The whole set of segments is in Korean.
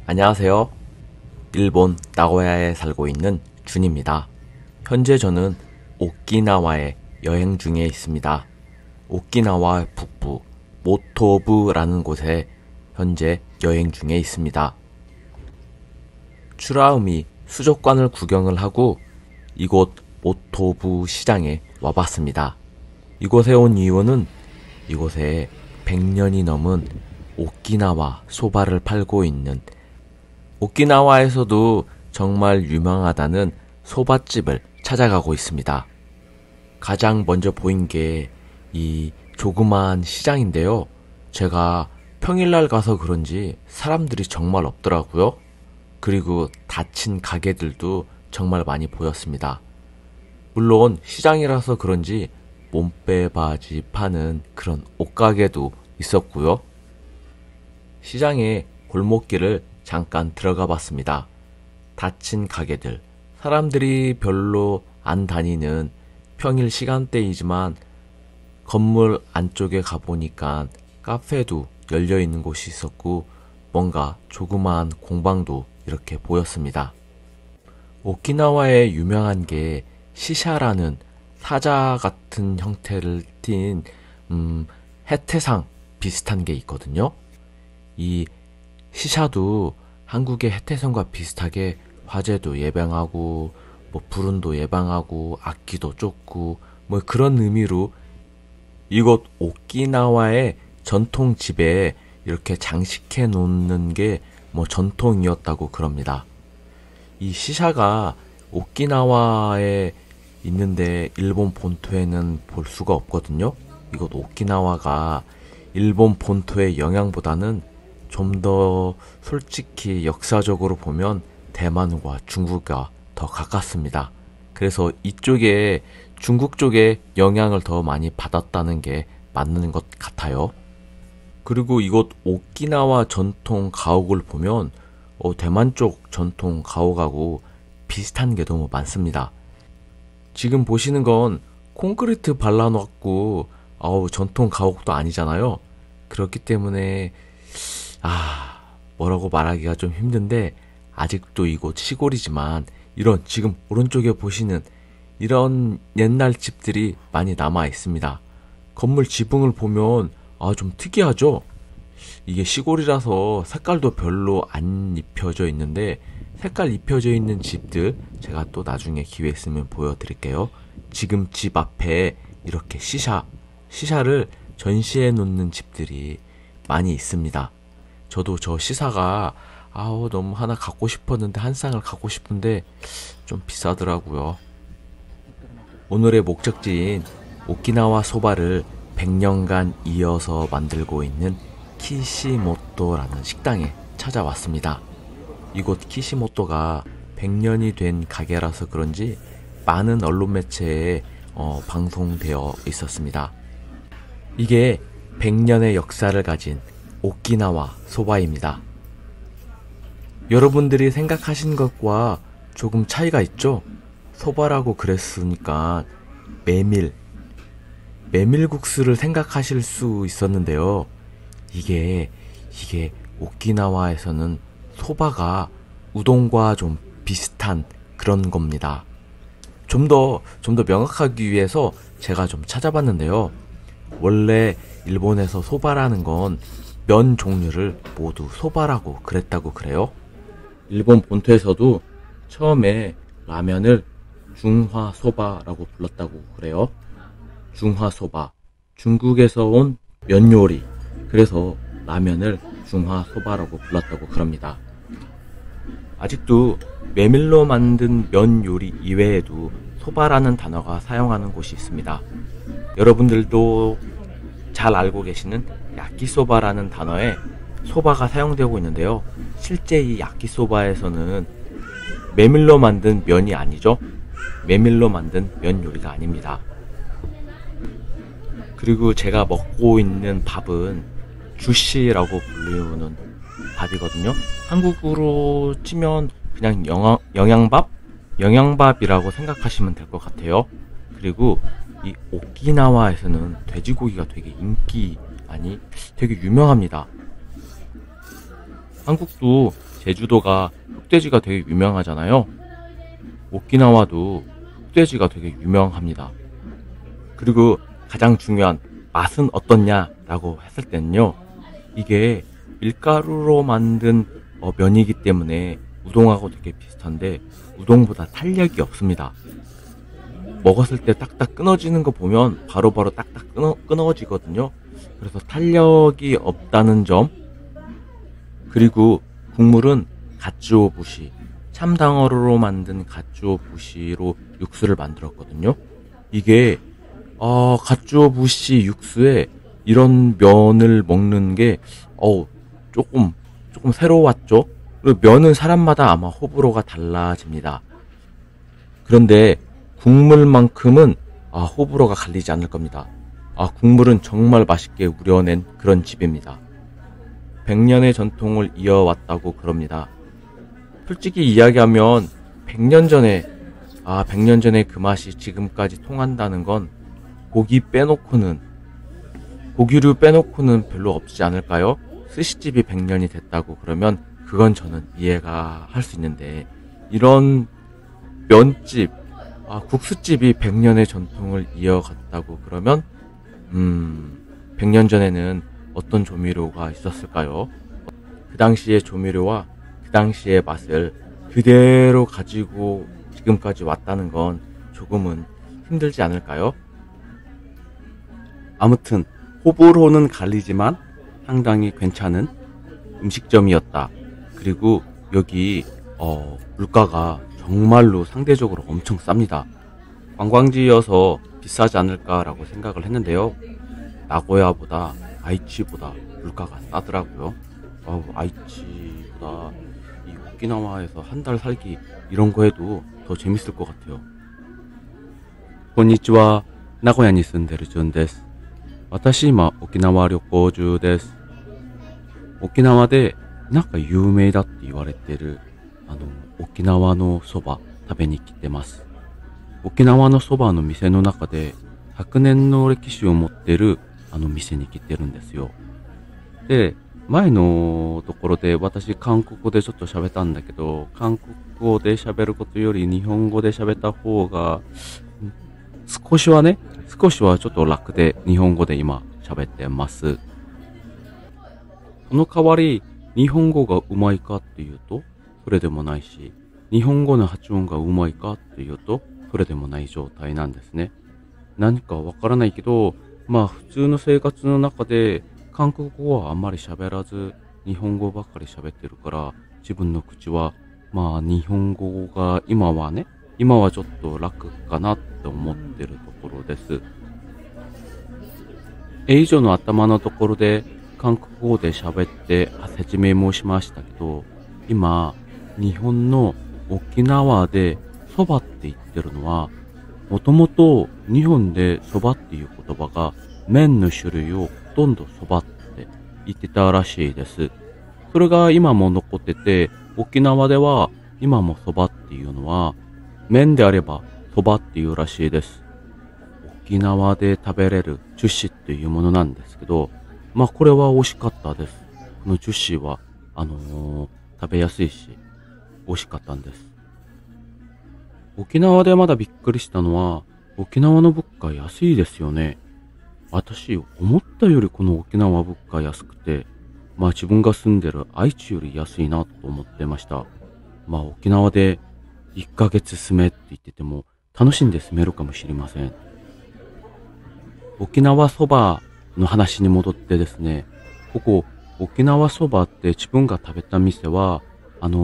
안녕하세요. 일본 나고야에 살고 있는 준입니다. 현재 저는 오키나와에 여행 중에 있습니다. 오키나와 북부 모토부라는 곳에 현재 여행 중에 있습니다. 추라우미 수족관을 구경을 하고 이곳 모토부 시장에 와봤습니다. 이곳에 온 이유는 이곳에 100년이 넘은 오키나와 소바를 팔고 있는, 오키나와에서도 정말 유명하다는 소바집을 찾아가고 있습니다. 가장 먼저 보인 게 이 조그만 시장인데요. 제가 평일날 가서 그런지 사람들이 정말 없더라고요. 그리고 닫힌 가게들도 정말 많이 보였습니다. 물론 시장이라서 그런지 몸빼 바지 파는 그런 옷가게도 있었고요. 시장에 골목길을 잠깐 들어가 봤습니다. 닫힌 가게들, 사람들이 별로 안 다니는 평일 시간대이지만 건물 안쪽에 가보니까 카페도 열려 있는 곳이 있었고 뭔가 조그마한 공방도 이렇게 보였습니다. 오키나와에 유명한 게 시샤라는 사자 같은 형태를 띤 해태상 비슷한 게 있거든요. 이 시샤도 한국의 해태성과 비슷하게 화재도 예방하고 불운도 예방하고 악기도 쫓고 그런 의미로 이곳 오키나와의 전통 집에 이렇게 장식해 놓는 게 전통이었다고 그럽니다. 이 시샤가 오키나와에 있는데 일본 본토에는 볼 수가 없거든요. 이곳 오키나와가 일본 본토의 영향보다는 좀 더 솔직히 역사적으로 보면 대만과 중국과 더 가깝습니다. 그래서 이쪽에 중국 쪽에 영향을 더 많이 받았다는 게 맞는 것 같아요. 그리고 이곳 오키나와 전통 가옥을 보면 대만 쪽 전통 가옥하고 비슷한 게 너무 많습니다. 지금 보시는 건 콘크리트 발라놓고 전통 가옥도 아니잖아요. 그렇기 때문에 뭐라고 말하기가 좀 힘든데 아직도 이곳 시골이지만 이런 지금 오른쪽에 보시는 이런 옛날 집들이 많이 남아 있습니다. 건물 지붕을 보면 좀 특이하죠? 이게 시골이라서 색깔도 별로 안 입혀져 있는데 색깔 입혀져 있는 집들 제가 또 나중에 기회 있으면 보여드릴게요. 지금 집 앞에 이렇게 시샤를 전시해 놓는 집들이 많이 있습니다. 저도 저 시사가 너무 하나 갖고 싶었는데 한 쌍을 갖고 싶은데 좀 비싸더라고요. 오늘의 목적지인 오키나와 소바를 100년간 이어서 만들고 있는 키시모토라는 식당에 찾아왔습니다. 이곳 키시모토가 100년이 된 가게라서 그런지 많은 언론 매체에 방송되어 있었습니다. 이게 100년의 역사를 가진 오키나와 소바입니다. 여러분들이 생각하신 것과 조금 차이가 있죠? 소바라고 그랬으니까 메밀국수를 생각하실 수 있었는데요. 이게 오키나와에서는 소바가 우동과 좀 비슷한 그런 겁니다. 좀 더 명확하기 위해서 제가 좀 찾아봤는데요. 원래 일본에서 소바라는 건 면 종류를 모두 소바라고 그랬다고 그래요. 일본 본토에서도 처음에 라면을 중화소바라고 불렀다고 그래요. 중화소바, 중국에서 온 면 요리, 그래서 라면을 중화소바라고 불렀다고 그럽니다. 아직도 메밀로 만든 면 요리 이외에도 소바라는 단어가 사용하는 곳이 있습니다. 여러분들도 잘 알고 계시는 야끼소바라는 단어에 소바가 사용되고 있는데요. 실제 이 야끼소바에서는 메밀로 만든 면이 아니죠. 메밀로 만든 면 요리가 아닙니다. 그리고 제가 먹고 있는 밥은 주시라고 불리우는 밥이거든요. 한국으로 치면 그냥 영양밥이라고 생각하시면 될 것 같아요. 그리고 이 오키나와에서는 돼지고기가 되게 되게 유명합니다. 한국도 제주도가 흑돼지가 되게 유명하잖아요. 오키나와도 흑돼지가 되게 유명합니다. 그리고 가장 중요한 맛은 어떻냐라고 했을 때는요. 이게 밀가루로 만든 면이기 때문에 우동하고 되게 비슷한데 우동보다 탄력이 없습니다. 먹었을 때 딱딱 끊어지는 거 보면 바로바로 딱딱 끊어지거든요. 그래서 탄력이 없다는 점. 그리고 국물은 가츠오부시, 참당어로 만든 가츠오부시로 육수를 만들었거든요. 이게 가츠오부시 육수에 이런 면을 먹는 게 조금 새로웠죠. 그리고 면은 사람마다 아마 호불호가 달라집니다. 그런데 국물만큼은 호불호가 갈리지 않을 겁니다. 국물은 정말 맛있게 우려낸 그런 집입니다. 100년의 전통을 이어왔다고 그럽니다. 솔직히 이야기하면 100년 전에 그 맛이 지금까지 통한다는 건 고기류 빼놓고는 별로 없지 않을까요? 스시집이 100년이 됐다고 그러면 그건 저는 이해가 할 수 있는데, 이런 면집, 국수집이 100년의 전통을 이어갔다고 그러면 100년 전에는 어떤 조미료가 있었을까요? 그 당시의 조미료와 그 당시의 맛을 그대로 가지고 지금까지 왔다는 건 조금은 힘들지 않을까요? 아무튼 호불호는 갈리지만 상당히 괜찮은 음식점이었다. 그리고 여기 물가가 정말로 상대적으로 엄청 쌉니다. 관광지여서 비싸지 않을까라고 생각을 했는데요. 나고야보다 아이치보다 물가가 싸더라고요. 아이치보다 이 오키나와에서 한 달 살기 이런 거 해도 더 재밌을 것 같아요. こんにちは。名古屋に住んでるジュンです。私今沖縄旅行中です。沖縄でなんか有名だって言われてる沖縄のそば食べに来てます。沖縄のそばの店の中で100年の歴史を持ってる店に来てるんですよ。で、前のところで私韓国語でちょっと喋ったんだけど、韓国語で喋ることより日本語で喋った方が少しはちょっと楽で日本語で今喋ってます。その代わり日本語がうまいかっていうとそれでもないし、日本語の発音がうまいかっていうとそれでもない状態なんですね。何かわからないけど、普通の生活の中で韓国語はあんまり喋らず日本語ばっかり喋ってるから、自分の口は日本語が今はちょっと楽かなって思ってるところです。以上の頭のところで韓国語で喋って説明もしましたけど、今日本の沖縄でそばって言ってるのは、もともと日本でそばっていう言葉が麺の種類をほとんどそばって言ってたらしいです。それが今も残ってて、沖縄では今もそばっていうのは麺であればそばっていうらしいです。沖縄で食べれる樹脂っていうものなんですけど、これは美味しかったです。この樹脂は食べやすいし美味しかったんです。沖縄でまだびっくりしたのは、沖縄の物価安いですよね。私思ったよりこの沖縄物価安くて、自分が住んでる愛知より安いなと思ってました。沖縄で1ヶ月住めって言ってても楽しんで住めるかもしれません。沖縄そばの話に戻ってですね、ここ沖縄そばって自分が食べた店は、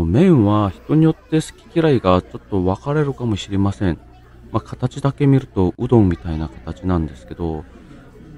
麺は人によって好き嫌いがちょっと分かれるかもしれません。形だけ見るとうどんみたいな形なんですけど、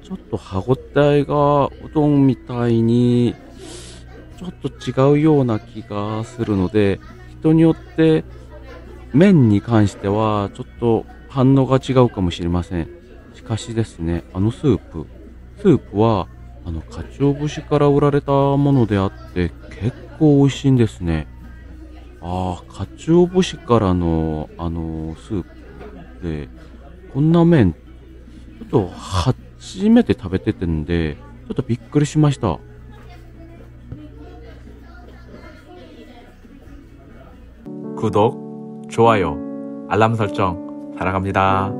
ちょっと歯ごたえがうどんみたいにちょっと違うような気がするので、人によって麺に関してはちょっと反応が違うかもしれません。しかしですね、スープは鰹節から売られたものであって結構美味しいんですね。鰹節からのスープでこんな麺ちょっと初めて食べててんでちょっとびっくりしました。 구독, 좋아요, 알람 설정 사랑합니다.